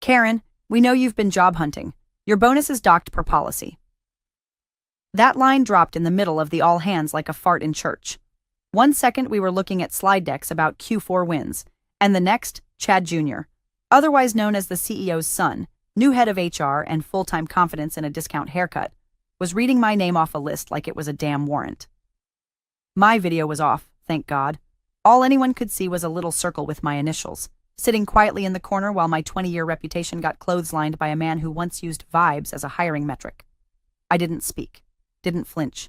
Karen, we know you've been job hunting. Your bonus is docked per policy. That line dropped in the middle of the all hands like a fart in church. 1 second we were looking at slide decks about Q4 wins, and the next, Chad Jr., otherwise known as the CEO's son, new head of HR and full-time confidence in a discount haircut, was reading my name off a list like it was a damn warrant. My video was off, thank God. All anyone could see was a little circle with my initials, sitting quietly in the corner while my 20-year reputation got clotheslined by a man who once used vibes as a hiring metric. I didn't speak, didn't flinch.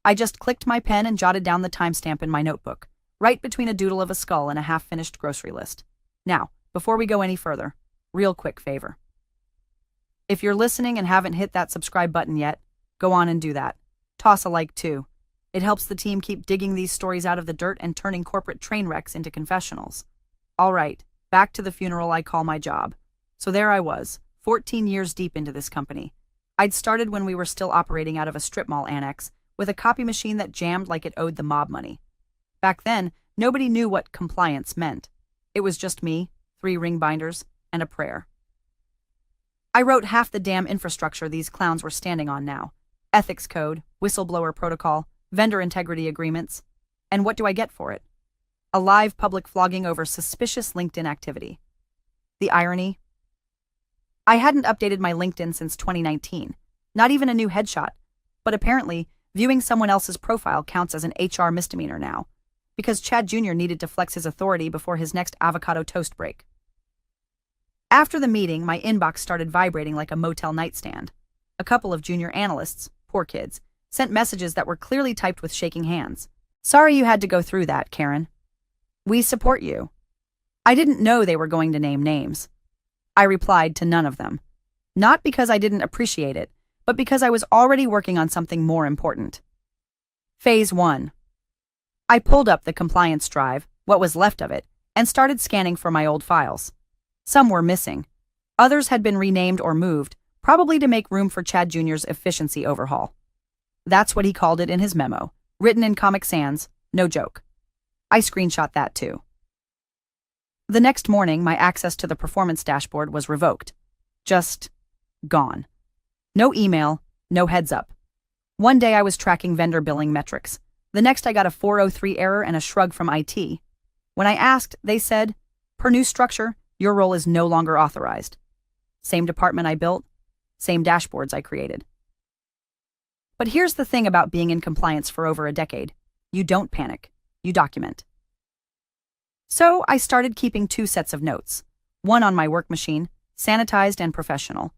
I just clicked my pen and jotted down the timestamp in my notebook, right between a doodle of a skull and a half-finished grocery list. Now, before we go any further, real quick favor. If you're listening and haven't hit that subscribe button yet, go on and do that. Toss a like too. It helps the team keep digging these stories out of the dirt and turning corporate train wrecks into confessionals. All right, back to the funeral I call my job. So there I was, 14 years deep into this company. I'd started when we were still operating out of a strip mall annex, with a copy machine that jammed like it owed the mob money. Back then, nobody knew what compliance meant. It was just me, 3 ring binders, and a prayer. I wrote half the damn infrastructure these clowns were standing on now. Ethics code, whistleblower protocol, vendor integrity agreements. And what do I get for it? A live public flogging over suspicious LinkedIn activity. The irony? I hadn't updated my LinkedIn since 2019, not even a new headshot, but apparently, viewing someone else's profile counts as an HR misdemeanor now, because Chad Jr. needed to flex his authority before his next avocado toast break. After the meeting, my inbox started vibrating like a motel nightstand. A couple of junior analysts, poor kids, sent messages that were clearly typed with shaking hands. Sorry you had to go through that, Karen. We support you. I didn't know they were going to name names. I replied to none of them. Not because I didn't appreciate it, but because I was already working on something more important. Phase 1. I pulled up the compliance drive, what was left of it, and started scanning for my old files. Some were missing. Others had been renamed or moved, probably to make room for Chad Jr.'s efficiency overhaul. That's what he called it in his memo, written in Comic Sans, no joke. I screenshot that too. The next morning, my access to the performance dashboard was revoked. Just gone. No email, no heads up. One day I was tracking vendor billing metrics. The next I got a 403 error and a shrug from IT. When I asked, they said, per new structure, your role is no longer authorized. Same department I built, same dashboards I created. But here's the thing about being in compliance for over a decade. You don't panic. You document. So I started keeping 2 sets of notes. One on my work machine, sanitized and professional.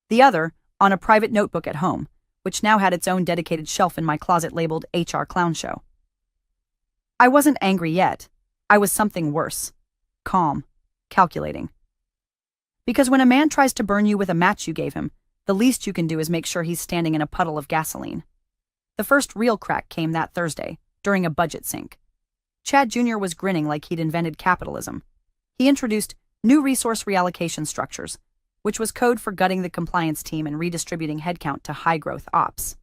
The other on a private notebook at home, which now had its own dedicated shelf in my closet labeled HR Clown Show. I wasn't angry yet. I was something worse. Calm. Calculating. Because when a man tries to burn you with a match you gave him, the least you can do is make sure he's standing in a puddle of gasoline. The first real crack came that Thursday, during a budget sync. Chad Jr. was grinning like he'd invented capitalism. He introduced new resource reallocation structures, which was code for gutting the compliance team and redistributing headcount to high-growth ops.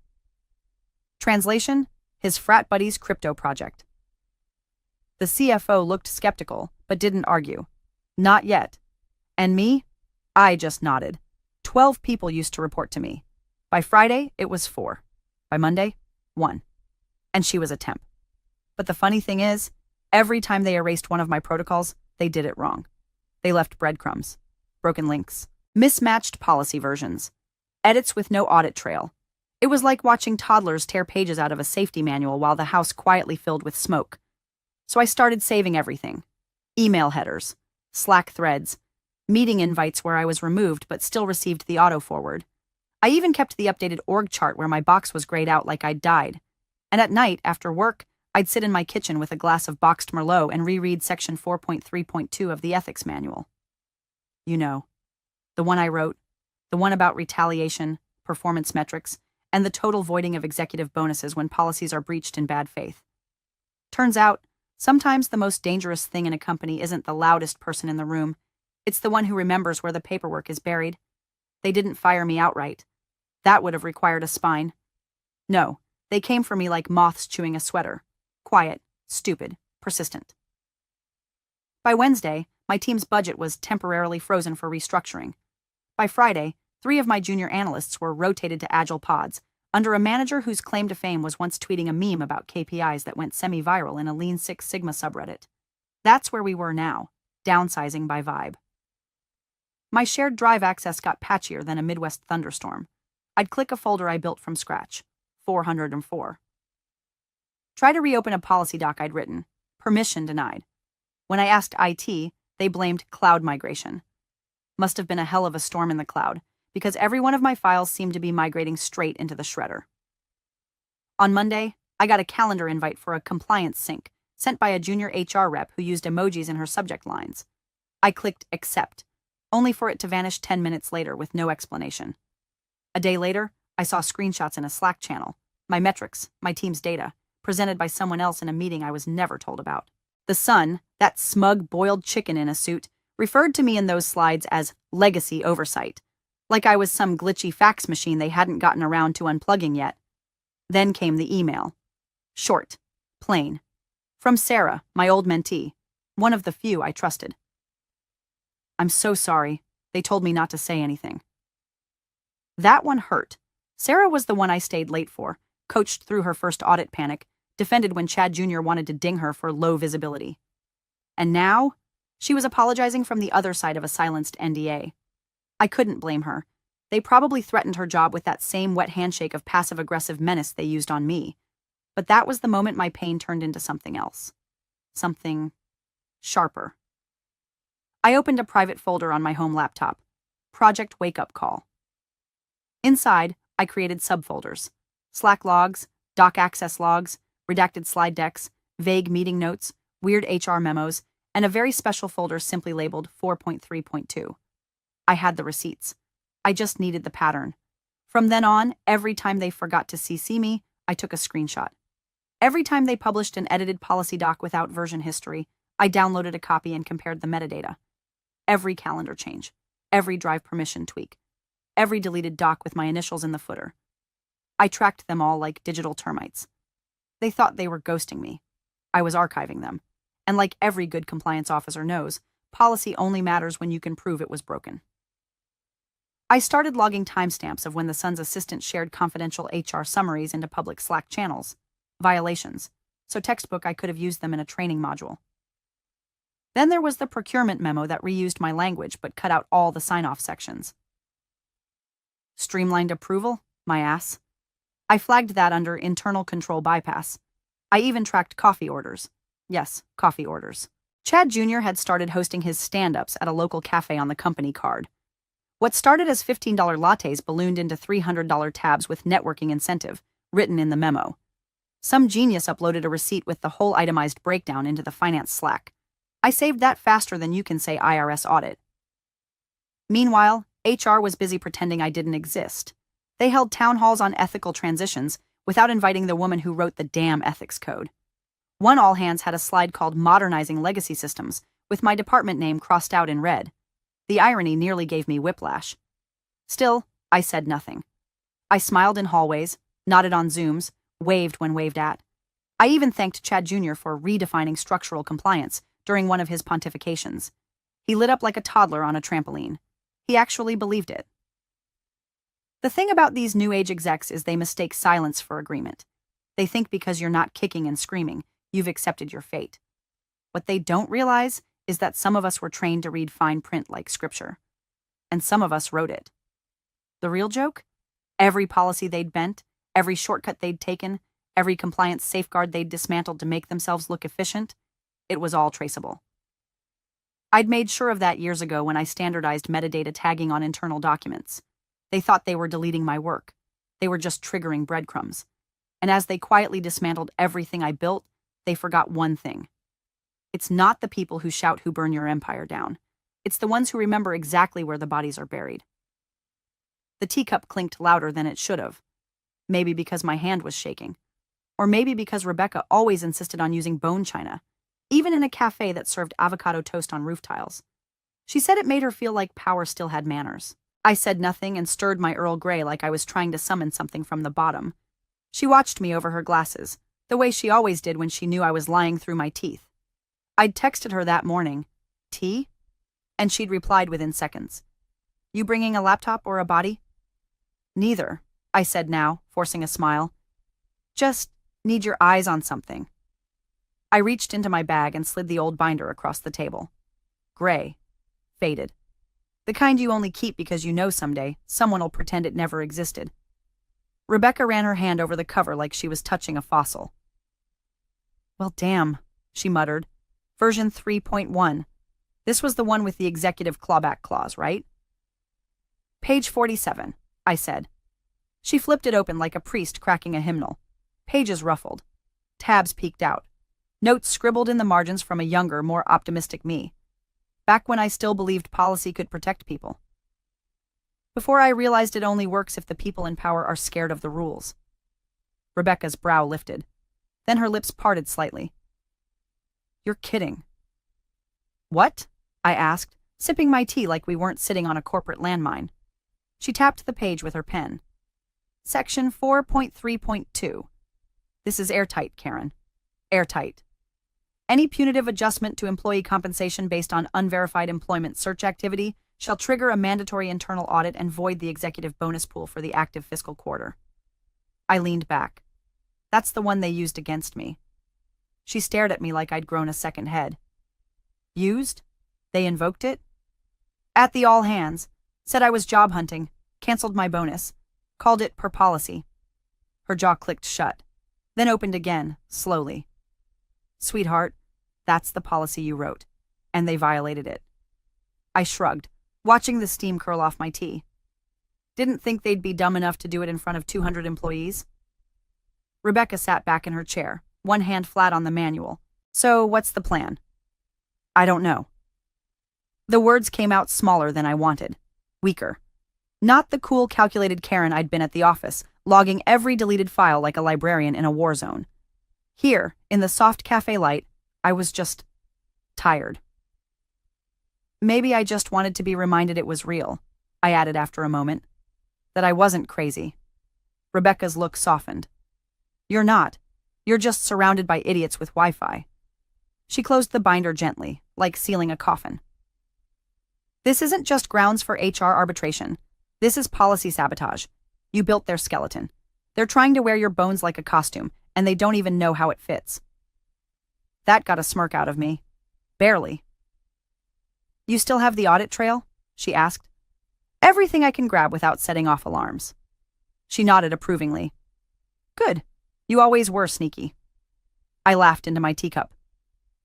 Translation: his frat buddy's crypto project. The CFO looked skeptical, but didn't argue. Not yet. And me? I just nodded. 12 people used to report to me. By Friday, it was 4. By Monday, 1. And she was a temp. But the funny thing is, every time they erased one of my protocols, they did it wrong. They left breadcrumbs, broken links, mismatched policy versions, edits with no audit trail. It was like watching toddlers tear pages out of a safety manual while the house quietly filled with smoke. So I started saving everything. Email headers, Slack threads, meeting invites where I was removed but still received the auto-forward. I even kept the updated org chart where my box was grayed out like I'd died. And at night, after work, I'd sit in my kitchen with a glass of boxed Merlot and reread section 4.3.2 of the ethics manual. You know, the one I wrote, the one about retaliation, performance metrics, and the total voiding of executive bonuses when policies are breached in bad faith. Turns out, sometimes the most dangerous thing in a company isn't the loudest person in the room. It's the one who remembers where the paperwork is buried. They didn't fire me outright. That would have required a spine. No, they came for me like moths chewing a sweater. Quiet, stupid, persistent. By Wednesday, my team's budget was temporarily frozen for restructuring. By Friday, 3 of my junior analysts were rotated to agile pods, under a manager whose claim to fame was once tweeting a meme about KPIs that went semi-viral in a Lean Six Sigma subreddit. That's where we were now, downsizing by vibe. My shared drive access got patchier than a Midwest thunderstorm. I'd click a folder I built from scratch, 404. Try to reopen a policy doc I'd written. Permission denied. When I asked IT, they blamed cloud migration. Must have been a hell of a storm in the cloud, because every one of my files seemed to be migrating straight into the shredder. On Monday, I got a calendar invite for a compliance sync sent by a junior HR rep who used emojis in her subject lines. I clicked accept, only for it to vanish 10 minutes later with no explanation. A day later, I saw screenshots in a Slack channel, my metrics, my team's data, presented by someone else in a meeting I was never told about. The Sun, that smug boiled chicken in a suit, referred to me in those slides as legacy oversight, like I was some glitchy fax machine they hadn't gotten around to unplugging yet. Then came the email. Short, plain. From Sarah, my old mentee, one of the few I trusted. I'm so sorry. They told me not to say anything. That one hurt. Sarah was the one I stayed late for, coached through her first audit panic, defended when Chad Jr. wanted to ding her for low visibility. And now, she was apologizing from the other side of a silenced NDA. I couldn't blame her. They probably threatened her job with that same wet handshake of passive-aggressive menace they used on me. But that was the moment my pain turned into something else. Something sharper. I opened a private folder on my home laptop. Project Wake Up Call. Inside, I created subfolders. Slack logs, doc access logs, redacted slide decks, vague meeting notes, weird HR memos, and a very special folder simply labeled 4.3.2. I had the receipts. I just needed the pattern. From then on, every time they forgot to CC me, I took a screenshot. Every time they published an edited policy doc without version history, I downloaded a copy and compared the metadata. Every calendar change, every drive permission tweak, every deleted doc with my initials in the footer. I tracked them all like digital termites. They thought they were ghosting me. I was archiving them. And like every good compliance officer knows, policy only matters when you can prove it was broken. I started logging timestamps of when the Sun's assistant shared confidential HR summaries into public Slack channels. Violations. So textbook I could have used them in a training module. Then there was the procurement memo that reused my language but cut out all the sign-off sections. Streamlined approval? My ass. I flagged that under internal control bypass. I even tracked coffee orders. Yes, coffee orders. Chad Jr. had started hosting his stand-ups at a local cafe on the company card. What started as $15 lattes ballooned into $300 tabs with networking incentive, written in the memo. Some genius uploaded a receipt with the whole itemized breakdown into the finance Slack. I saved that faster than you can say IRS audit. Meanwhile, HR was busy pretending I didn't exist. They held town halls on ethical transitions without inviting the woman who wrote the damn ethics code. One all-hands had a slide called Modernizing Legacy Systems, with my department name crossed out in red. The irony nearly gave me whiplash. Still, I said nothing. I smiled in hallways, nodded on Zooms, waved when waved at. I even thanked Chad Jr. for redefining structural compliance during one of his pontifications. He lit up like a toddler on a trampoline. He actually believed it. The thing about these new age execs is they mistake silence for agreement. They think because you're not kicking and screaming, you've accepted your fate. What they don't realize is that some of us were trained to read fine print like scripture. And some of us wrote it. The real joke? Every policy they'd bent, every shortcut they'd taken, every compliance safeguard they'd dismantled to make themselves look efficient, it was all traceable. I'd made sure of that years ago when I standardized metadata tagging on internal documents. They thought they were deleting my work. They were just triggering breadcrumbs. And as they quietly dismantled everything I built, they forgot one thing. It's not the people who shout who burn your empire down. It's the ones who remember exactly where the bodies are buried. The teacup clinked louder than it should have. Maybe because my hand was shaking. Or maybe because Rebecca always insisted on using bone china, even in a cafe that served avocado toast on roof tiles. She said it made her feel like power still had manners. I said nothing and stirred my Earl Grey like I was trying to summon something from the bottom. She watched me over her glasses, the way she always did when she knew I was lying through my teeth. I'd texted her that morning, "Tea?" And she'd replied within seconds, You bringing a laptop or a body? Neither, I said now, forcing a smile. Just need your eyes on something. I reached into my bag and slid the old binder across the table. Gray. Faded. The kind you only keep because you know someday someone will pretend it never existed. Rebecca ran her hand over the cover like she was touching a fossil. Well, damn, she muttered. Version 3.1. This was the one with the executive clawback clause, right? Page 47, I said. She flipped it open like a priest cracking a hymnal. Pages ruffled. Tabs peeked out. Notes scribbled in the margins from a younger, more optimistic me. Back when I still believed policy could protect people. Before I realized it only works if the people in power are scared of the rules. Rebecca's brow lifted. Then her lips parted slightly. You're kidding. What? I asked, sipping my tea like we weren't sitting on a corporate landmine. She tapped the page with her pen. Section 4.3.2. This is airtight, Karen. Airtight. Any punitive adjustment to employee compensation based on unverified employment search activity shall trigger a mandatory internal audit and void the executive bonus pool for the active fiscal quarter. I leaned back. That's the one they used against me. She stared at me like I'd grown a second head. Used? They invoked it? At the all hands. Said I was job hunting. Canceled my bonus. Called it per policy. Her jaw clicked shut. Then opened again, slowly. Sweetheart, that's the policy you wrote. And they violated it. I shrugged, watching the steam curl off my tea. Didn't think they'd be dumb enough to do it in front of 200 employees. Rebecca sat back in her chair, one hand flat on the manual. So, what's the plan? I don't know. The words came out smaller than I wanted. Weaker. Not the cool, calculated Karen I'd been at the office, logging every deleted file like a librarian in a war zone. Here, in the soft cafe light, I was just tired. Maybe I just wanted to be reminded it was real, I added after a moment. That I wasn't crazy. Rebecca's look softened. You're not. You're just surrounded by idiots with Wi-Fi. She closed the binder gently, like sealing a coffin. This isn't just grounds for HR arbitration. This is policy sabotage. You built their skeleton. They're trying to wear your bones like a costume, and they don't even know how it fits. That got a smirk out of me. Barely. You still have the audit trail? She asked. Everything I can grab without setting off alarms. She nodded approvingly. Good. You always were sneaky. I laughed into my teacup.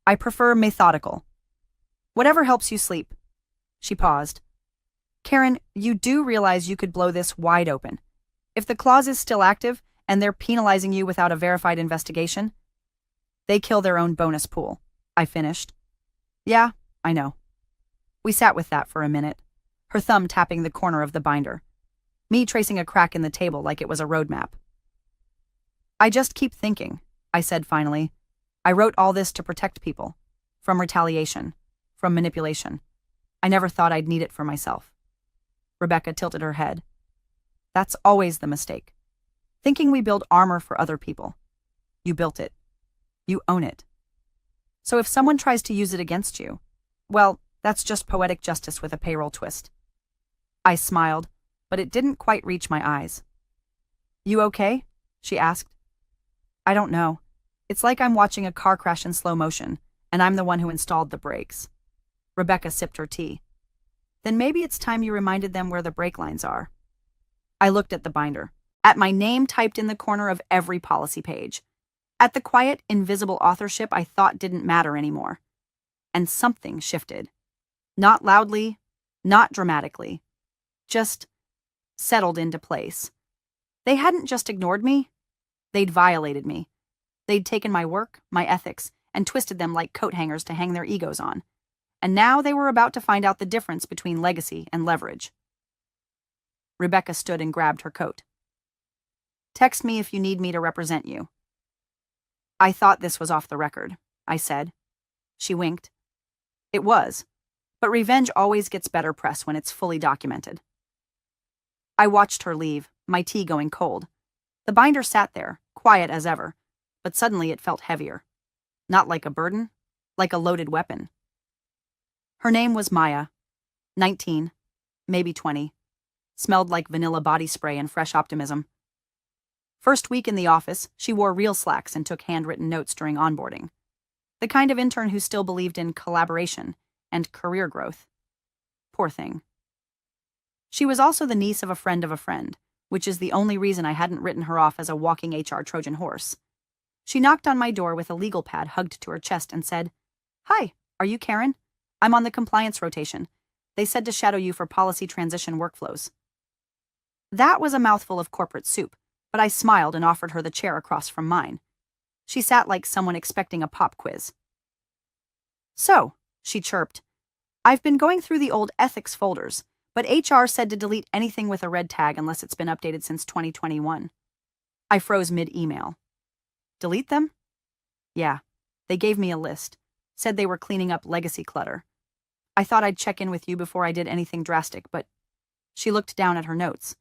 I prefer methodical. Whatever helps you sleep. She paused. Karen, you do realize you could blow this wide open. If the clause is still active and they're penalizing you without a verified investigation, they kill their own bonus pool. I finished. Yeah, I know. We sat with that for a minute, her thumb tapping the corner of the binder, me tracing a crack in the table like it was a roadmap. I just keep thinking, I said finally. I wrote all this to protect people. From retaliation. From manipulation. I never thought I'd need it for myself. Rebecca tilted her head. That's always the mistake. Thinking we build armor for other people. You built it. You own it. So if someone tries to use it against you, well, that's just poetic justice with a payroll twist. I smiled, but it didn't quite reach my eyes. You okay? She asked. I don't know. It's like I'm watching a car crash in slow motion, and I'm the one who installed the brakes. Rebecca sipped her tea. Then maybe it's time you reminded them where the brake lines are. I looked at the binder, at my name typed in the corner of every policy page, at the quiet, invisible authorship I thought didn't matter anymore. And something shifted. Not loudly, not dramatically, just settled into place. They hadn't just ignored me. They'd violated me. They'd taken my work, my ethics, and twisted them like coat hangers to hang their egos on. And now they were about to find out the difference between legacy and leverage. Rebecca stood and grabbed her coat. Text me if you need me to represent you. I thought this was off the record, I said. She winked. It was, but revenge always gets better press when it's fully documented. I watched her leave, my tea going cold. The binder sat there, quiet as ever, but suddenly it felt heavier. Not like a burden, like a loaded weapon. Her name was Maya, 19, maybe 20. Smelled like vanilla body spray and fresh optimism. First week in the office, she wore real slacks and took handwritten notes during onboarding. The kind of intern who still believed in collaboration and career growth. Poor thing. She was also the niece of a friend, which is the only reason I hadn't written her off as a walking HR Trojan horse. She knocked on my door with a legal pad hugged to her chest and said, "Hi, are you Karen? I'm on the compliance rotation. They said to shadow you for policy transition workflows." That was a mouthful of corporate soup, but I smiled and offered her the chair across from mine. She sat like someone expecting a pop quiz. "So," she chirped, "I've been going through the old ethics folders, but HR said to delete anything with a red tag unless it's been updated since 2021. I froze mid-email. Delete them? Yeah, they gave me a list, said they were cleaning up legacy clutter. I thought I'd check in with you before I did anything drastic, but she looked down at her notes.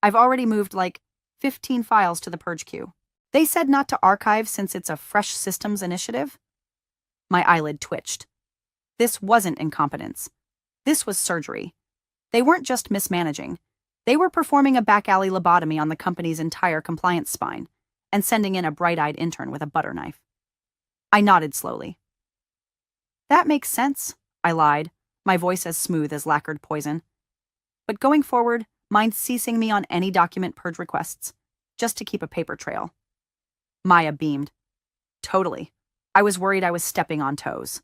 I've already moved like 15 files to the purge queue. They said not to archive since it's a fresh systems initiative. My eyelid twitched. This wasn't incompetence. This was surgery. They weren't just mismanaging. They were performing a back alley lobotomy on the company's entire compliance spine and sending in a bright-eyed intern with a butter knife. I nodded slowly. That makes sense, I lied, my voice as smooth as lacquered poison. But going forward, mind ceasing me on any document purge requests, just to keep a paper trail. Maya beamed. Totally. I was worried I was stepping on toes.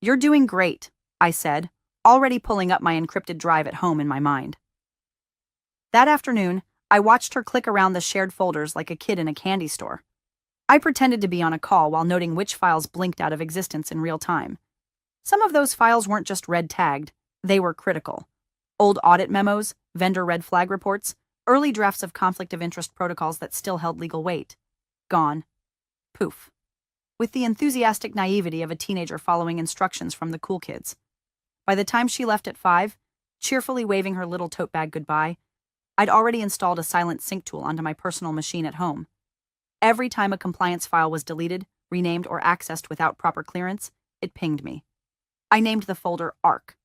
You're doing great, I said, already pulling up my encrypted drive at home in my mind. That afternoon, I watched her click around the shared folders like a kid in a candy store. I pretended to be on a call while noting which files blinked out of existence in real time. Some of those files weren't just red tagged, they were critical. Old audit memos, vendor red flag reports, early drafts of conflict of interest protocols that still held legal weight. Gone. Poof. With the enthusiastic naivety of a teenager following instructions from the cool kids. By the time she left at 5, cheerfully waving her little tote bag goodbye, I'd already installed a silent sync tool onto my personal machine at home. Every time a compliance file was deleted, renamed, or accessed without proper clearance, it pinged me. I named the folder ARC,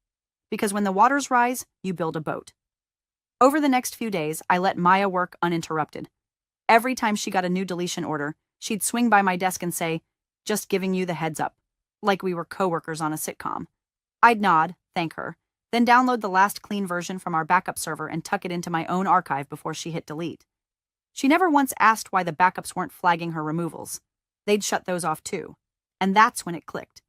because when the waters rise, you build a boat. Over the next few days, I let Maya work uninterrupted. Every time she got a new deletion order, she'd swing by my desk and say, "Just giving you the heads up," like we were coworkers on a sitcom. I'd nod, thank her, then download the last clean version from our backup server and tuck it into my own archive before she hit delete. She never once asked why the backups weren't flagging her removals. They'd shut those off too. And that's when it clicked.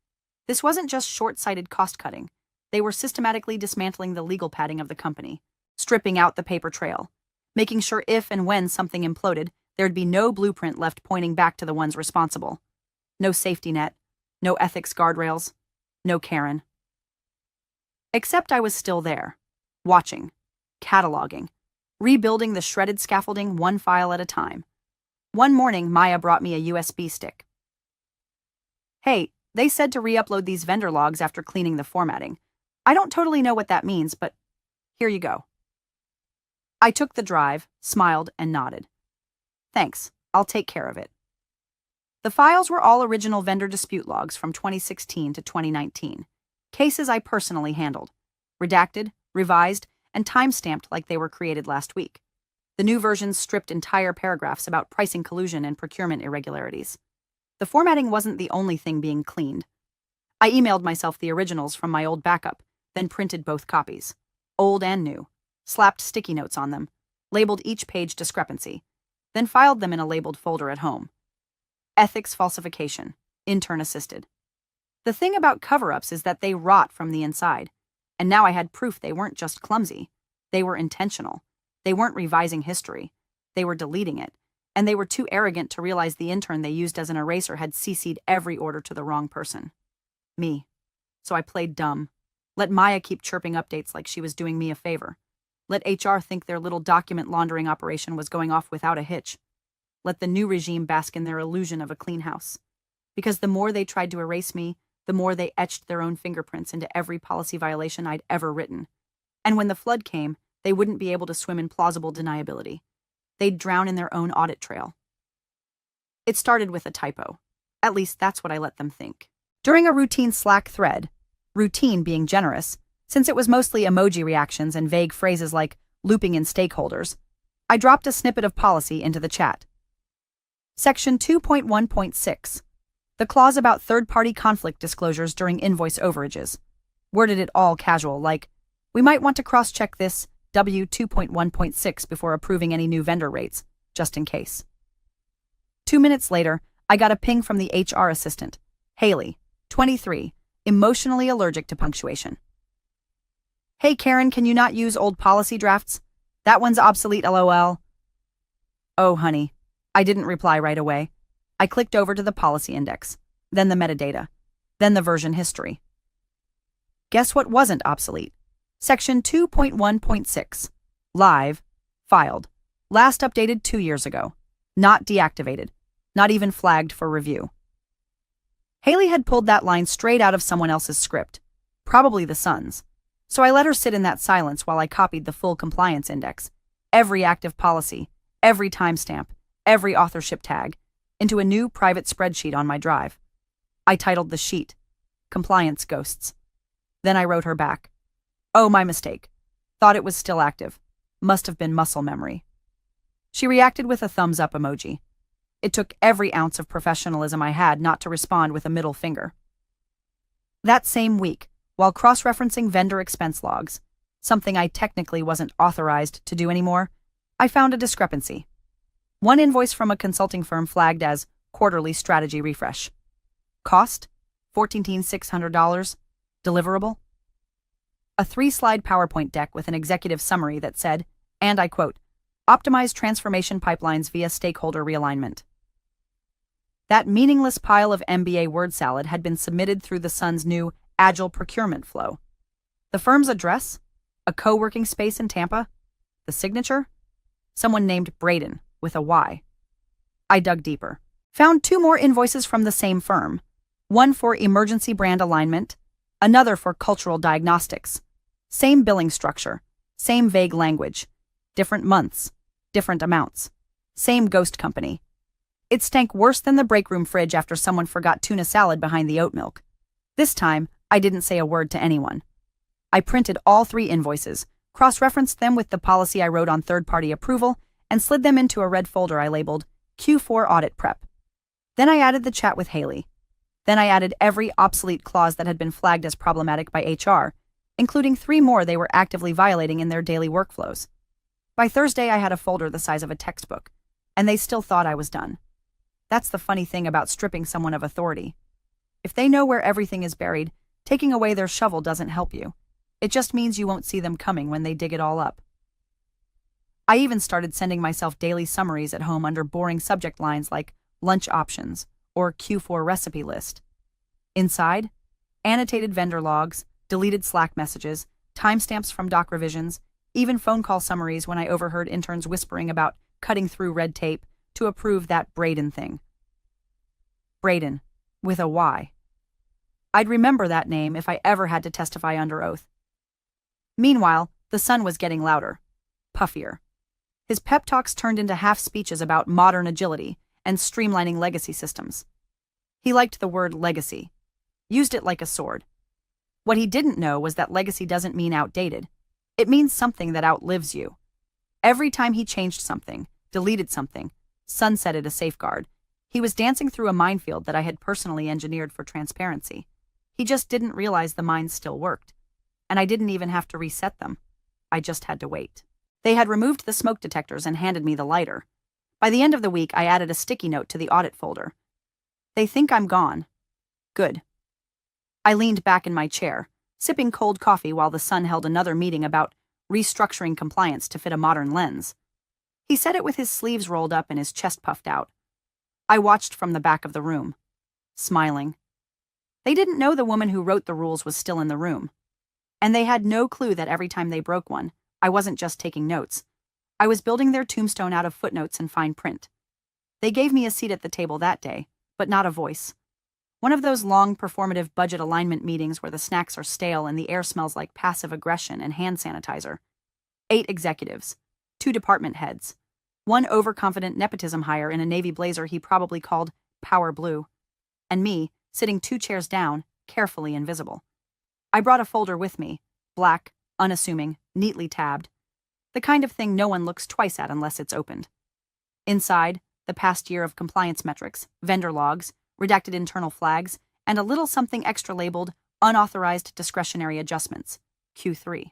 This wasn't just short-sighted cost-cutting. They were systematically dismantling the legal padding of the company, stripping out the paper trail, making sure if and when something imploded, there'd be no blueprint left pointing back to the ones responsible. No safety net, no ethics guardrails, no Karen. Except I was still there, watching, cataloging, rebuilding the shredded scaffolding one file at a time. One morning, Maya brought me a USB stick. "Hey, they said to re-upload these vendor logs after cleaning the formatting. I don't totally know what that means, but here you go." I took the drive, smiled, and nodded. "Thanks, I'll take care of it." The files were all original vendor dispute logs from 2016 to 2019. Cases I personally handled, redacted, revised, and time-stamped like they were created last week. The new versions stripped entire paragraphs about pricing collusion and procurement irregularities. The formatting wasn't the only thing being cleaned. I emailed myself the originals from my old backup, then printed both copies, old and new, slapped sticky notes on them, labeled each page discrepancy, then filed them in a labeled folder at home. Ethics falsification, intern assisted. The thing about cover-ups is that they rot from the inside, and now I had proof they weren't just clumsy. They were intentional. They weren't revising history. They were deleting it, and they were too arrogant to realize the intern they used as an eraser had CC'd every order to the wrong person. Me. So I played dumb. Let Maya keep chirping updates like she was doing me a favor. Let HR think their little document laundering operation was going off without a hitch. Let the new regime bask in their illusion of a clean house. Because the more they tried to erase me, the more they etched their own fingerprints into every policy violation I'd ever written. And when the flood came, they wouldn't be able to swim in plausible deniability. They'd drown in their own audit trail. It started with a typo. At least that's what I let them think. During a routine Slack thread, routine being generous, Since it was mostly emoji reactions and vague phrases like looping in stakeholders, I dropped a snippet of policy into the chat. Section 2.1.6. The clause about third-party conflict disclosures during invoice overages. Worded it all casual, like, we might want to cross-check this W 2.1.6 before approving any new vendor rates, just in case. 2 minutes later, I got a ping from the HR assistant, Haley, 23, emotionally allergic to punctuation. Hey Karen, can you not use old policy drafts? That one's obsolete, lol. Oh, honey. I didn't reply right away. I clicked over to the policy index, then the metadata, then the version history. Guess what wasn't obsolete? Section 2.1.6. Live. Filed. Last updated 2 years ago. Not deactivated. Not even flagged for review. Haley had pulled that line straight out of someone else's script, probably the Sun's. So I let her sit in that silence while I copied the full compliance index, every active policy, every timestamp, every authorship tag, into a new private spreadsheet on my drive. I titled the sheet, Compliance Ghosts. Then I wrote her back. Oh, my mistake. Thought it was still active. Must have been muscle memory. She reacted with a thumbs up emoji. It took every ounce of professionalism I had not to respond with a middle finger. That same week, while cross-referencing vendor expense logs, something I technically wasn't authorized to do anymore, I found a discrepancy. One invoice from a consulting firm flagged as quarterly strategy refresh. Cost? $14,600. Deliverable? A 3-slide PowerPoint deck with an executive summary that said, and I quote, optimize transformation pipelines via stakeholder realignment. That meaningless pile of MBA word salad had been submitted through the Sun's new Agile procurement flow. The firm's address? A co-working space in Tampa? The signature? Someone named Braden, with a Y. I dug deeper. Found 2 more invoices from the same firm. One for emergency brand alignment, another for cultural diagnostics. Same billing structure, same vague language, different months, different amounts. Same ghost company. It stank worse than the break room fridge after someone forgot tuna salad behind the oat milk. This time, I didn't say a word to anyone. I printed all 3 invoices, cross-referenced them with the policy I wrote on third-party approval, and slid them into a red folder I labeled Q4 Audit Prep. Then I added the chat with Haley. Then I added every obsolete clause that had been flagged as problematic by HR, including 3 more they were actively violating in their daily workflows. By Thursday, I had a folder the size of a textbook, and they still thought I was done. That's the funny thing about stripping someone of authority. If they know where everything is buried, taking away their shovel doesn't help you. It just means you won't see them coming when they dig it all up. I even started sending myself daily summaries at home under boring subject lines like lunch options or Q4 recipe list. Inside, annotated vendor logs, deleted Slack messages, timestamps from doc revisions, even phone call summaries when I overheard interns whispering about cutting through red tape to approve that Braden thing. Braden, with a Y. I'd remember that name if I ever had to testify under oath. Meanwhile, the Sun was getting louder, puffier. His pep talks turned into half-speeches about modern agility and streamlining legacy systems. He liked the word legacy, used it like a sword. What he didn't know was that legacy doesn't mean outdated. It means something that outlives you. Every time he changed something, deleted something, sunsetted a safeguard, he was dancing through a minefield that I had personally engineered for transparency. He just didn't realize the mines still worked. And I didn't even have to reset them. I just had to wait. They had removed the smoke detectors and handed me the lighter. By the end of the week, I added a sticky note to the audit folder. They think I'm gone. Good. I leaned back in my chair, sipping cold coffee while the Sun held another meeting about restructuring compliance to fit a modern lens. He said it with his sleeves rolled up and his chest puffed out. I watched from the back of the room, smiling. They didn't know the woman who wrote the rules was still in the room. And they had no clue that every time they broke one, I wasn't just taking notes. I was building their tombstone out of footnotes and fine print. They gave me a seat at the table that day, but not a voice. One of those long performative budget alignment meetings where the snacks are stale and the air smells like passive aggression and hand sanitizer. 8 executives, 2 department heads, 1 overconfident nepotism hire in a navy blazer he probably called Power Blue, and me, sitting 2 chairs down, carefully invisible. I brought a folder with me, black, unassuming, neatly tabbed. The kind of thing no one looks twice at unless it's opened. Inside, the past year of compliance metrics, vendor logs, redacted internal flags, and a little something extra labeled Unauthorized Discretionary Adjustments, Q3.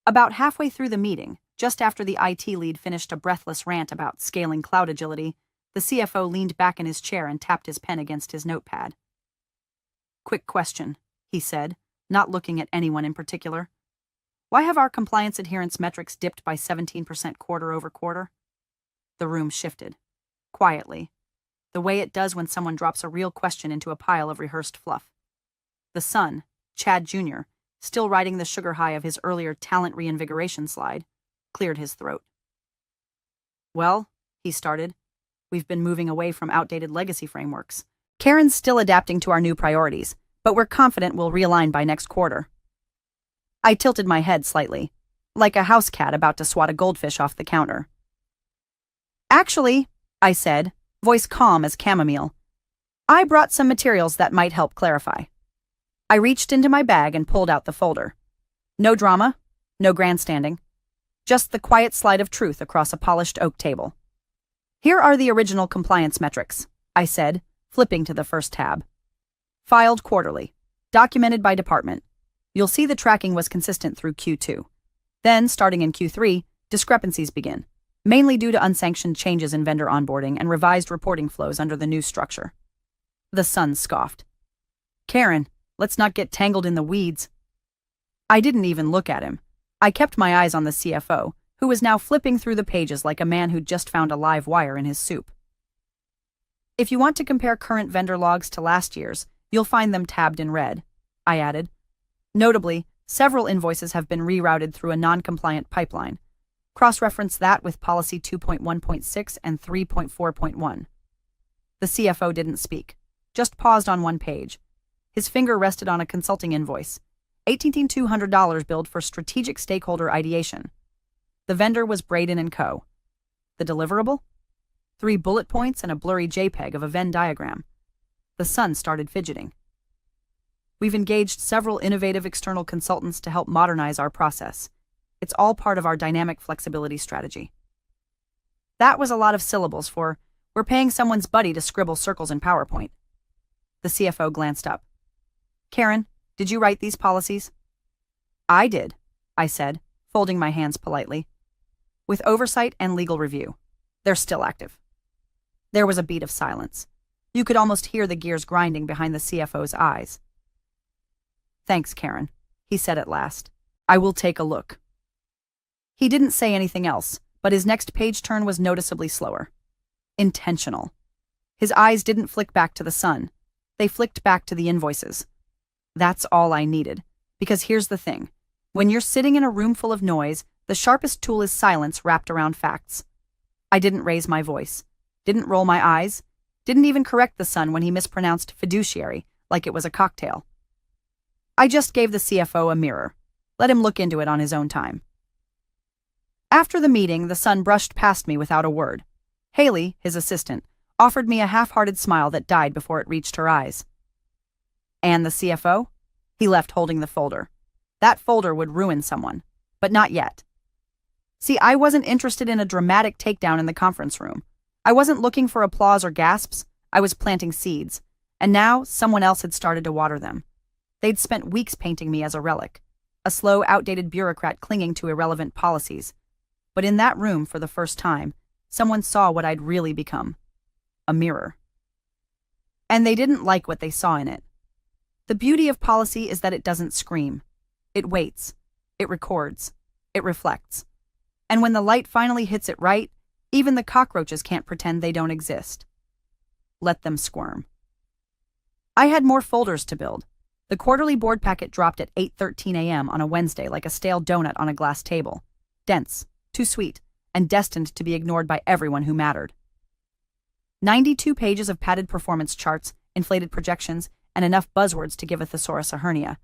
About halfway through the meeting, just after the IT lead finished a breathless rant about scaling cloud agility, the CFO leaned back in his chair and tapped his pen against his notepad. "Quick question," he said, not looking at anyone in particular. "Why have our compliance adherence metrics dipped by 17% quarter over quarter?" The room shifted, quietly, the way it does when someone drops a real question into a pile of rehearsed fluff. The son, Chad Jr., still riding the sugar high of his earlier talent reinvigoration slide, cleared his throat. "Well," he started, "we've been moving away from outdated legacy frameworks. Karen's still adapting to our new priorities, but we're confident we'll realign by next quarter." I tilted my head slightly, like a house cat about to swat a goldfish off the counter. "Actually," I said, voice calm as chamomile, "I brought some materials that might help clarify." I reached into my bag and pulled out the folder. No drama, no grandstanding, just the quiet slide of truth across a polished oak table. "Here are the original compliance metrics," I said, flipping to the first tab. "Filed quarterly, documented by department. You'll see the tracking was consistent through Q2. Then, starting in Q3, discrepancies begin, mainly due to unsanctioned changes in vendor onboarding and revised reporting flows under the new structure." The son scoffed. "Karen, let's not get tangled in the weeds." I didn't even look at him. I kept my eyes on the CFO, who was now flipping through the pages like a man who'd just found a live wire in his soup. "If you want to compare current vendor logs to last year's, you'll find them tabbed in red," I added. "Notably, several invoices have been rerouted through a non-compliant pipeline. Cross-reference that with Policy 2.1.6 and 3.4.1. The CFO didn't speak, just paused on one page. His finger rested on a consulting invoice, $18,200 billed for strategic stakeholder ideation. The vendor was Braden & Co. The deliverable? 3 bullet points and a blurry JPEG of a Venn diagram. The son started fidgeting. "We've engaged several innovative external consultants to help modernize our process. It's all part of our dynamic flexibility strategy." That was a lot of syllables for, we're paying someone's buddy to scribble circles in PowerPoint. The CFO glanced up. "Karen, did you write these policies?" "I did," I said, folding my hands politely. "With oversight and legal review. They're still active." There was a beat of silence. You could almost hear the gears grinding behind the CFO's eyes. "Thanks, Karen," he said at last. "I will take a look." He didn't say anything else, but his next page turn was noticeably slower. Intentional. His eyes didn't flick back to the sun. They flicked back to the invoices. That's all I needed. Because here's the thing. When you're sitting in a room full of noise, the sharpest tool is silence wrapped around facts. I didn't raise my voice. Didn't roll my eyes. Didn't even correct the son when he mispronounced fiduciary, like it was a cocktail. I just gave the CFO a mirror. Let him look into it on his own time. After the meeting, the son brushed past me without a word. Haley, his assistant, offered me a half-hearted smile that died before it reached her eyes. "And the CFO?" He left holding the folder. That folder would ruin someone, but not yet. See, I wasn't interested in a dramatic takedown in the conference room. I wasn't looking for applause or gasps. I was planting seeds, and now someone else had started to water them. They'd spent weeks painting me as a relic, a slow, outdated bureaucrat clinging to irrelevant policies. But in that room, for the first time, someone saw what I'd really become. A mirror. And they didn't like what they saw in it. The beauty of policy is that it doesn't scream. It waits. It records. It reflects. And when the light finally hits it right, even the cockroaches can't pretend they don't exist. Let them squirm. I had more folders to build. The quarterly board packet dropped at 8:13 a.m. on a Wednesday like a stale donut on a glass table. Dense, too sweet, and destined to be ignored by everyone who mattered. 92 pages of padded performance charts, inflated projections, and enough buzzwords to give a thesaurus a hernia.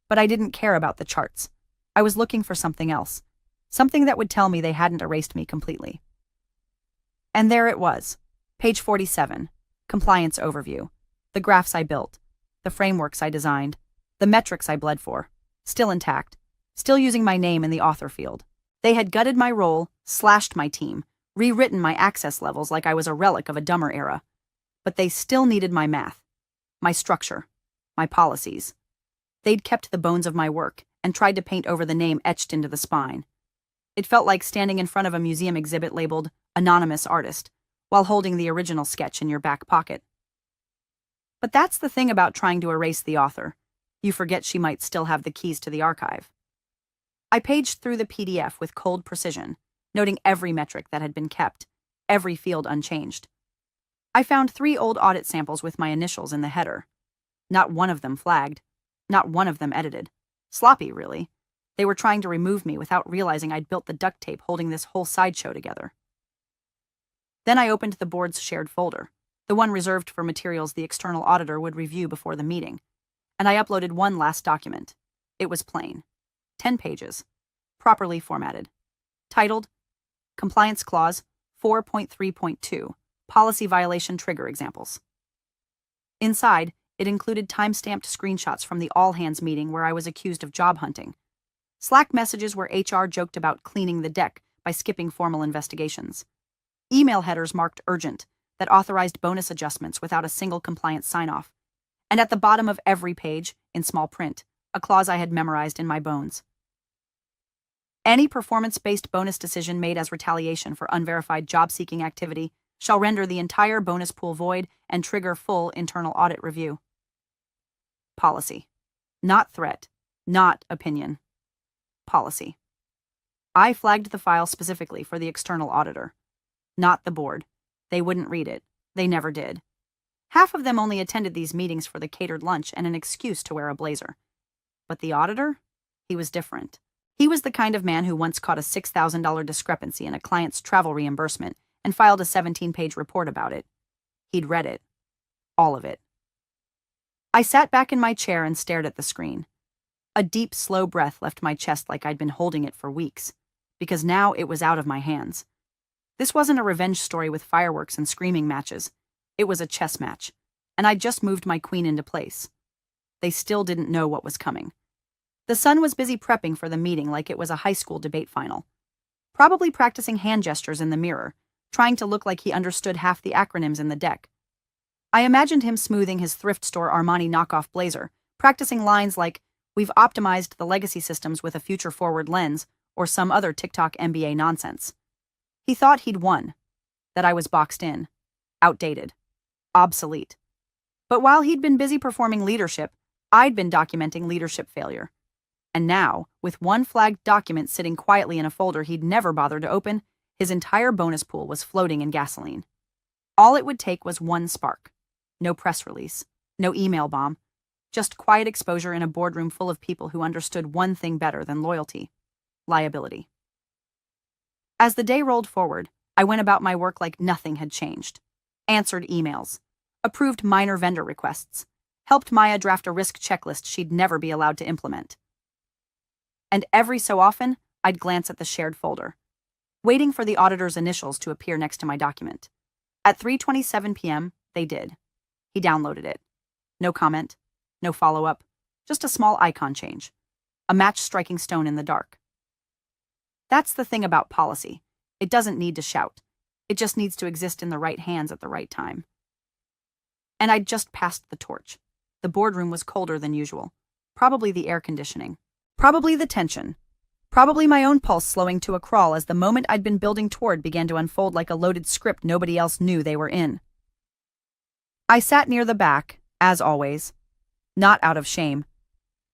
But I didn't care about the charts. I was looking for something else. Something that would tell me they hadn't erased me completely. And there it was. Page 47. Compliance overview. The graphs I built. The frameworks I designed. The metrics I bled for. still intact, still using my name in the author field. They had gutted my role, slashed my team, rewritten my access levels like I was a relic of a dumber era. But they still needed my math, my structure, my policies. They'd kept the bones of my work and tried to paint over the name etched into the spine. It felt like standing in front of a museum exhibit labeled Anonymous Artist while holding the original sketch in your back pocket. But that's the thing about trying to erase the author. You forget she might still have the keys to the archive. I paged through the PDF with cold precision, noting every metric that had been kept, every field unchanged. I found 3 old audit samples with my initials in the header. Not one of them flagged. Not one of them edited. Sloppy, really. They were trying to remove me without realizing I'd built the duct tape holding this whole sideshow together. Then I opened the board's shared folder, the one reserved for materials the external auditor would review before the meeting, and I uploaded one last document. It was plain. 10 pages. Properly formatted. Titled, Compliance Clause 4.3.2, Policy Violation Trigger Examples. Inside, it included time-stamped screenshots from the all-hands meeting where I was accused of job hunting, Slack messages where HR joked about cleaning the deck by skipping formal investigations, email headers marked urgent that authorized bonus adjustments without a single compliance sign-off, and at the bottom of every page, in small print, a clause I had memorized in my bones. Any performance-based bonus decision made as retaliation for unverified job-seeking activity shall render the entire bonus pool void and trigger full internal audit review. Policy. Not threat. Not opinion. Policy. I flagged the file specifically for the external auditor. Not the board. They wouldn't read it. They never did. Half of them only attended these meetings for the catered lunch and an excuse to wear a blazer. But the auditor? He was different. He was the kind of man who once caught a $6,000 discrepancy in a client's travel reimbursement and filed a 17-page report about it. He'd read it. All of it. I sat back in my chair and stared at the screen. A deep, slow breath left my chest like I'd been holding it for weeks, because now it was out of my hands. This wasn't a revenge story with fireworks and screaming matches. It was a chess match, and I'd just moved my queen into place. They still didn't know what was coming. The son was busy prepping for the meeting like it was a high school debate final. Probably practicing hand gestures in the mirror, trying to look like he understood half the acronyms in the deck. I imagined him smoothing his thrift store Armani knockoff blazer, practicing lines like, "We've optimized the legacy systems with a future-forward lens," or some other TikTok MBA nonsense. He thought he'd won, that I was boxed in, outdated, obsolete. But while he'd been busy performing leadership, I'd been documenting leadership failure. And now, with one flagged document sitting quietly in a folder he'd never bothered to open, his entire bonus pool was floating in gasoline. All it would take was one spark. No press release, no email bomb, just quiet exposure in a boardroom full of people who understood one thing better than loyalty: liability. As the day rolled forward, I went about my work like nothing had changed. Answered emails, approved minor vendor requests, helped Maya draft a risk checklist she'd never be allowed to implement. And every so often, I'd glance at the shared folder, waiting for the auditor's initials to appear next to my document. At 3:27 p.m., they did. He downloaded it. No comment, no follow-up, just a small icon change, a match striking stone in the dark. That's the thing about policy. It doesn't need to shout. It just needs to exist in the right hands at the right time. And I'd just passed the torch. The boardroom was colder than usual. Probably the air conditioning. Probably the tension. Probably my own pulse slowing to a crawl as the moment I'd been building toward began to unfold like a loaded script nobody else knew they were in. I sat near the back, as always. Not out of shame.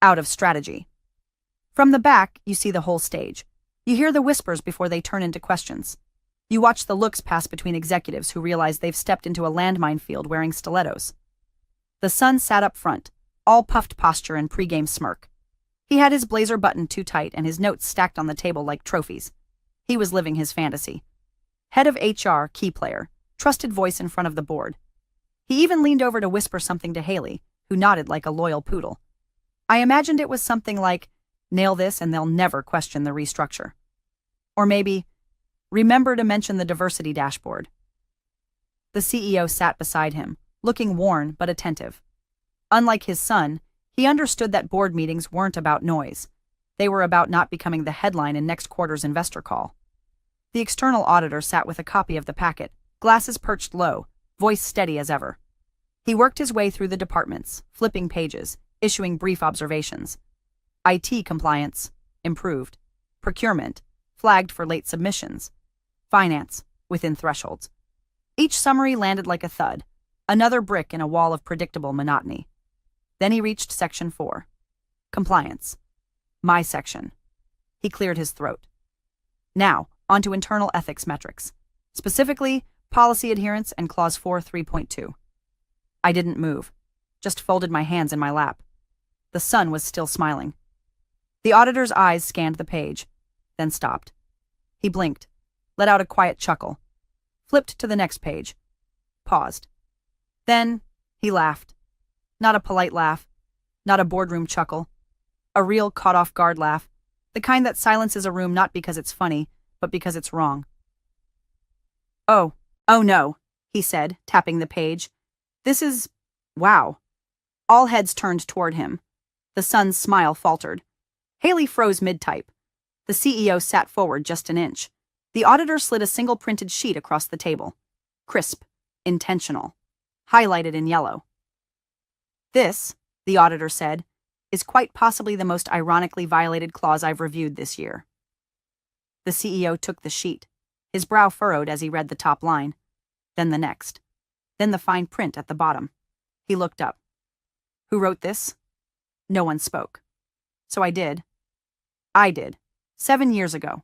Out of strategy. From the back, you see the whole stage. You hear the whispers before they turn into questions. You watch the looks pass between executives who realize they've stepped into a landmine field wearing stilettos. The son sat up front, all puffed posture and pregame smirk. He had his blazer buttoned too tight and his notes stacked on the table like trophies. He was living his fantasy. Head of HR, key player, trusted voice in front of the board. He even leaned over to whisper something to Haley, who nodded like a loyal poodle. I imagined it was something like, "Nail this and they'll never question the restructure." Or maybe, "Remember to mention the diversity dashboard." The CEO sat beside him, looking worn but attentive. Unlike his son, He understood that board meetings weren't about noise. They were about not becoming the headline in next quarter's investor call. The external auditor sat with a copy of the packet, glasses perched low, voice steady as ever. He worked his way through the departments, flipping pages, issuing brief observations. IT compliance, improved. Procurement, flagged for late submissions. Finance, within thresholds. Each summary landed like a thud, another brick in a wall of predictable monotony. Then he reached Section 4. Compliance. My section. He cleared his throat. Now, on to internal ethics metrics. Specifically, policy adherence and Clause 4 3.2. I didn't move, just folded my hands in my lap. The sun was still smiling. The auditor's eyes scanned the page, then stopped. He blinked, let out a quiet chuckle, flipped to the next page, paused. Then he laughed. Not a polite laugh, not a boardroom chuckle, a real caught-off-guard laugh, the kind that silences a room not because it's funny, but because it's wrong. Oh no, he said, tapping the page. This is... wow. All heads turned toward him. The sun's smile faltered. Haley froze mid-type. The CEO sat forward just an inch. The auditor slid a single printed sheet across the table. Crisp, intentional, highlighted in yellow. This, the auditor said, is quite possibly the most ironically violated clause I've reviewed this year. The CEO took the sheet, his brow furrowed as he read the top line, then the next, then the fine print at the bottom. He looked up. Who wrote this? No one spoke. So I did. 7 years ago.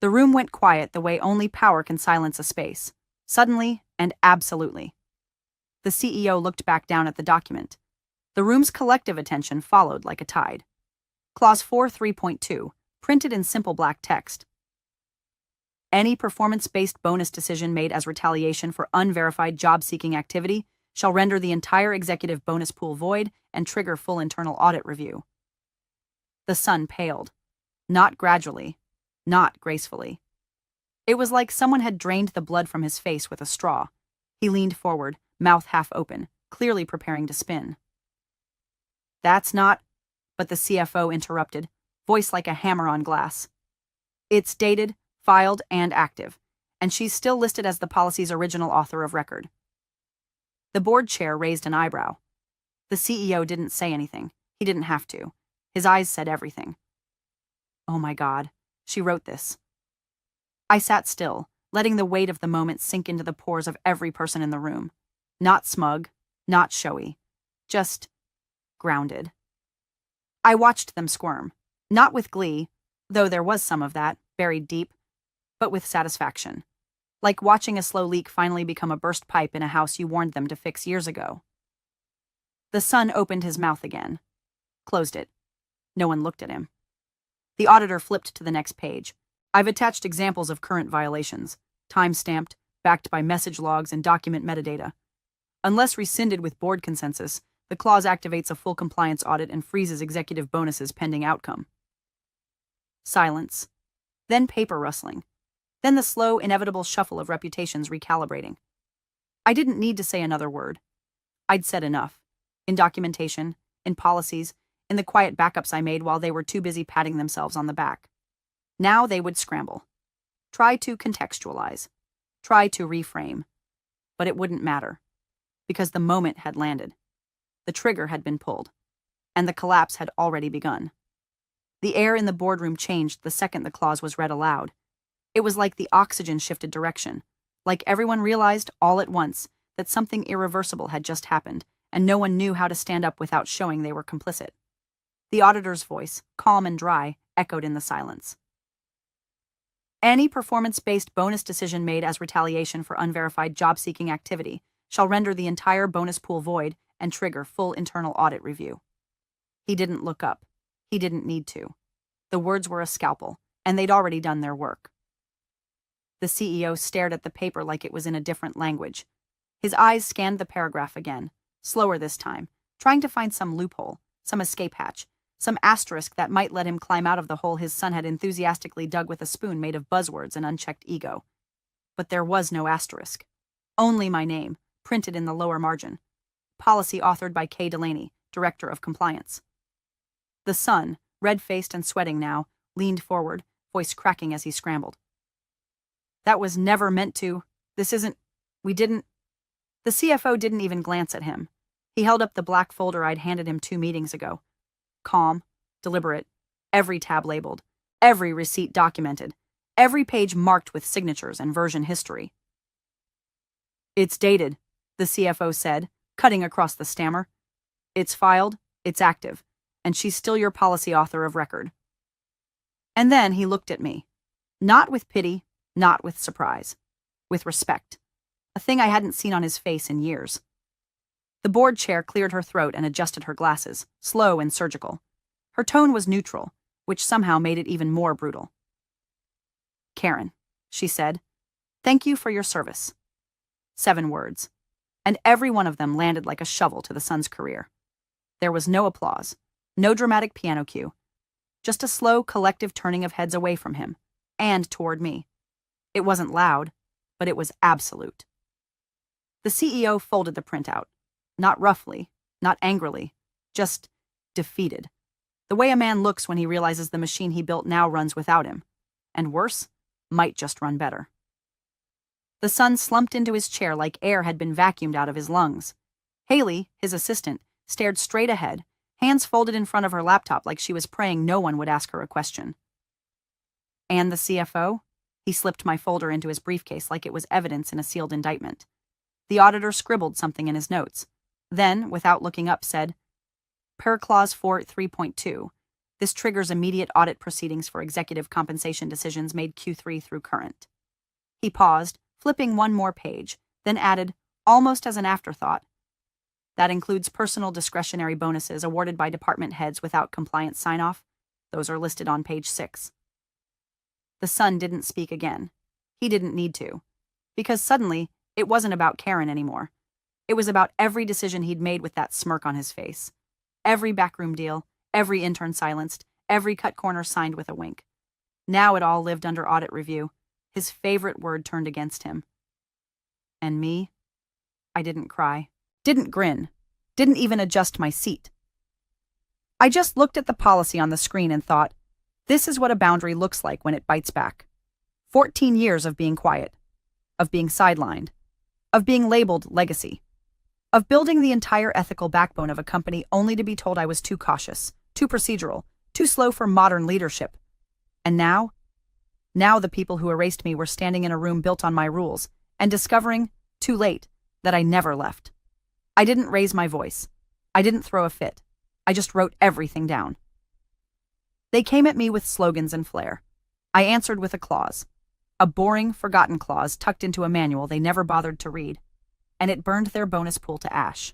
The room went quiet the way only power can silence a space, suddenly and absolutely. The CEO looked back down at the document. The room's collective attention followed like a tide. Clause 4 3.2, printed in simple black text. Any performance-based bonus decision made as retaliation for unverified job-seeking activity shall render the entire executive bonus pool void and trigger full internal audit review. The sun paled. Not gradually, not gracefully. It was like someone had drained the blood from his face with a straw. He leaned forward, mouth half open, clearly preparing to spin. That's not... But the CFO interrupted, voice like a hammer on glass. It's dated, filed, and active, and she's still listed as the policy's original author of record. The board chair raised an eyebrow. The CEO didn't say anything. He didn't have to. His eyes said everything. Oh my God, she wrote this. I sat still, letting the weight of the moment sink into the pores of every person in the room. Not smug, not showy, just grounded. I watched them squirm, not with glee, though there was some of that, buried deep, but with satisfaction, like watching a slow leak finally become a burst pipe in a house you warned them to fix years ago. The son opened his mouth again, closed it. No one looked at him. The auditor flipped to the next page. I've attached examples of current violations, time-stamped, backed by message logs and document metadata. Unless rescinded with board consensus, the clause activates a full compliance audit and freezes executive bonuses pending outcome. Silence. Then paper rustling. Then the slow, inevitable shuffle of reputations recalibrating. I didn't need to say another word. I'd said enough. In documentation, in policies, in the quiet backups I made while they were too busy patting themselves on the back. Now they would scramble. Try to contextualize. Try to reframe. But it wouldn't matter. Because the moment had landed. The trigger had been pulled. And the collapse had already begun. The air in the boardroom changed the second the clause was read aloud. It was like the oxygen shifted direction. Like everyone realized all at once that something irreversible had just happened, and no one knew how to stand up without showing they were complicit. The auditor's voice, calm and dry, echoed in the silence. Any performance-based bonus decision made as retaliation for unverified job-seeking activity shall render the entire bonus pool void and trigger full internal audit review. He didn't look up. He didn't need to. The words were a scalpel, and they'd already done their work. The CEO stared at the paper like it was in a different language. His eyes scanned the paragraph again, slower this time, trying to find some loophole, some escape hatch, some asterisk that might let him climb out of the hole his son had enthusiastically dug with a spoon made of buzzwords and unchecked ego. But there was no asterisk. Only my name, printed in the lower margin. Policy authored by K. Delaney, Director of Compliance. The son, red-faced and sweating now, leaned forward, voice cracking as he scrambled. That was never meant to. We didn't. The CFO didn't even glance at him. He held up the black folder I'd handed him 2 meetings ago. Calm, deliberate, every tab labeled, every receipt documented, every page marked with signatures and version history. It's dated, the CFO said, cutting across the stammer. It's filed, it's active, and she's still your policy author of record. And then he looked at me. Not with pity, not with surprise. With respect. A thing I hadn't seen on his face in years. The board chair cleared her throat and adjusted her glasses, slow and surgical. Her tone was neutral, which somehow made it even more brutal. Karen, she said, thank you for your service. 7 words, and every one of them landed like a shovel to the son's career. There was no applause, no dramatic piano cue, just a slow, collective turning of heads away from him, and toward me. It wasn't loud, but it was absolute. The CEO folded the printout, not roughly, not angrily, just defeated. The way a man looks when he realizes the machine he built now runs without him, and worse, might just run better. The son slumped into his chair like air had been vacuumed out of his lungs. Haley, his assistant, stared straight ahead, hands folded in front of her laptop like she was praying no one would ask her a question. And the CFO? He slipped my folder into his briefcase like it was evidence in a sealed indictment. The auditor scribbled something in his notes. Then, without looking up, said, Per Clause 4.3.2, this triggers immediate audit proceedings for executive compensation decisions made Q3 through current. He paused, flipping one more page, then added, almost as an afterthought, that includes personal discretionary bonuses awarded by department heads without compliance sign-off. Those are listed on page 6. The son didn't speak again. He didn't need to. Because suddenly, it wasn't about Karen anymore. It was about every decision he'd made with that smirk on his face. Every backroom deal, every intern silenced, every cut corner signed with a wink. Now it all lived under audit review. His favorite word turned against him. And me? I didn't cry, didn't grin, didn't even adjust my seat. I just looked at the policy on the screen and thought, this is what a boundary looks like when it bites back. 14 years of being quiet, of being sidelined, of being labeled legacy, of building the entire ethical backbone of a company only to be told I was too cautious, too procedural, too slow for modern leadership. And now the people who erased me were standing in a room built on my rules and discovering, too late, that I never left. I didn't raise my voice. I didn't throw a fit. I just wrote everything down. They came at me with slogans and flair. I answered with a clause. A boring, forgotten clause tucked into a manual they never bothered to read. And it burned their bonus pool to ash.